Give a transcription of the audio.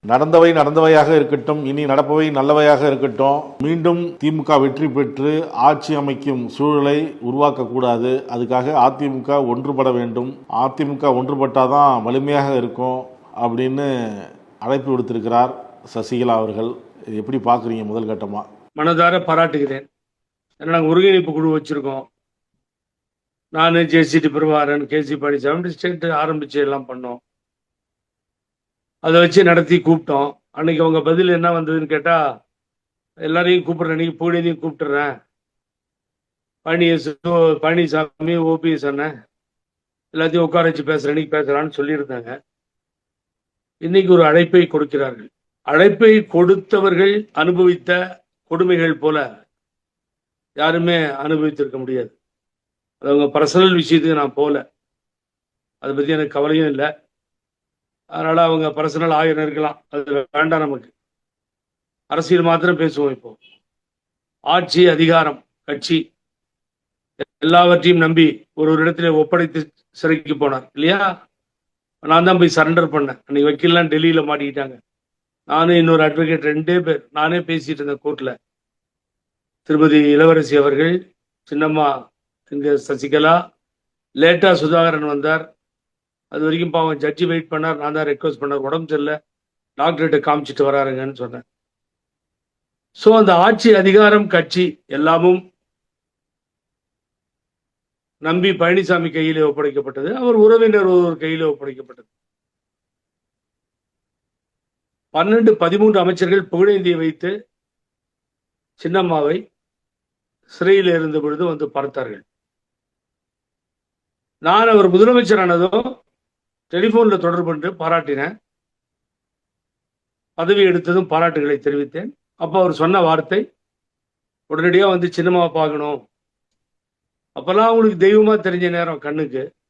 நடந்தவை நடந்தவையாக இருக்கட்டும், இனி நடப்பவை நல்லவையாக இருக்கட்டும். மீண்டும் திமுக வெற்றி பெற்று ஆட்சி அமைக்கும் சூழலை உருவாக்கக்கூடாது. அதுக்காக அதிமுக ஒன்றுபட வேண்டும். அதிமுக ஒன்றுபட்டாதான் வலிமையாக இருக்கும் அப்படின்னு அழைப்பு விடுத்திருக்கிறார் சசிகலா அவர்கள். இது எப்படி பார்க்குறீங்க? முதல் கட்டமாக மனதார பாராட்டுகிறேன். ஏன்னா நாங்கள் ஒருங்கிணைப்பு குழு வச்சிருக்கோம். நான் ஜேசிடி பிரபாகரன், கேசி பழனிசாமி ஸ்டேட் ஆரம்பிச்சு எல்லாம் பண்ணோம். அதை வச்சு நடத்தி கூப்பிட்டோம். அன்னைக்கு அவங்க பதில் என்ன வந்ததுன்னு கேட்டா, எல்லாரையும் கூப்பிடுறேன், அன்னைக்கு பூடியதையும் கூப்பிட்டுறேன், பழனிசாமி ஓபிஎஸ் அண்ணன் எல்லாத்தையும் உட்கார வச்சு பேசுறேன், இன்னைக்கு பேசுறான்னு சொல்லியிருந்தாங்க. இன்னைக்கு ஒரு அழைப்பை கொடுக்கிறார்கள். அழைப்பை கொடுத்தவர்கள் அனுபவித்த கொடுமைகள் போல யாருமே அனுபவித்திருக்க முடியாது. அது அவங்க பர்சனல் விஷயத்துக்கு நான் போகல, அதை பத்தி எனக்கு கவலையும் இல்லை. அதனால அவங்க பர்சனல் ஆயிரம் இருக்கலாம், அது வேண்டாம். நமக்கு அரசியல் மாத்திரம் பேசுவோம். இப்போ ஆட்சி, அதிகாரம், கட்சி எல்லாவற்றையும் நம்பி ஒரு இடத்துல ஒப்படைத்து சிறைக்கு போனார் இல்லையா? நான் தான் போய் சரண்டர் பண்ணேன். அன்னைக்கு வக்கீல்லாம் டெல்லியில மாட்டிக்கிட்டாங்க. நானும் இன்னொரு அட்வொகேட் 2 பேர் நானே பேசிட்டு இருந்தேன் கோர்ட்ல. திருமதி இளவரசி அவர்கள், சின்னம்மா இங்க சசிகலா, லேட்டா சுதாகரன் வந்தார். அது வரைக்கும் பாவம் ஜட்ஜி வெயிட் பண்ணார். நான் தான் ரெக்வஸ்ட் பண்ணார், உடம்பு சரியில்லை, டாக்டர்கிட்ட காமிச்சிட்டு வராருங்கன்னு சொன்னேன். ஸோ அந்த ஆட்சி, அதிகாரம், கட்சி எல்லாமும் நம்பி பழனிசாமி கையிலே ஒப்படைக்கப்பட்டது. அவர் உறவினர் ஒரு கையிலே ஒப்படைக்கப்பட்டது. 12, 13 அமைச்சர்கள் புகழேந்தியை வைத்து சின்னம்மாவை சிறையில் இருந்த பொழுது வந்து பார்த்தார்கள். நான் அவர் முதலமைச்சரானதும் டெலிபோன்ல தொடர்பு கொண்டு பாராட்டினேன். பதவி எடுத்ததும் பாராட்டுகளை தெரிவித்தேன். அப்ப அவர் சொன்ன வார்த்தை, உடனடியா வந்து சின்னம்மாவை பார்க்கணும். அப்பெல்லாம் அவங்களுக்கு தெய்வமா தெரிஞ்ச நேரம் கண்ணுக்கு.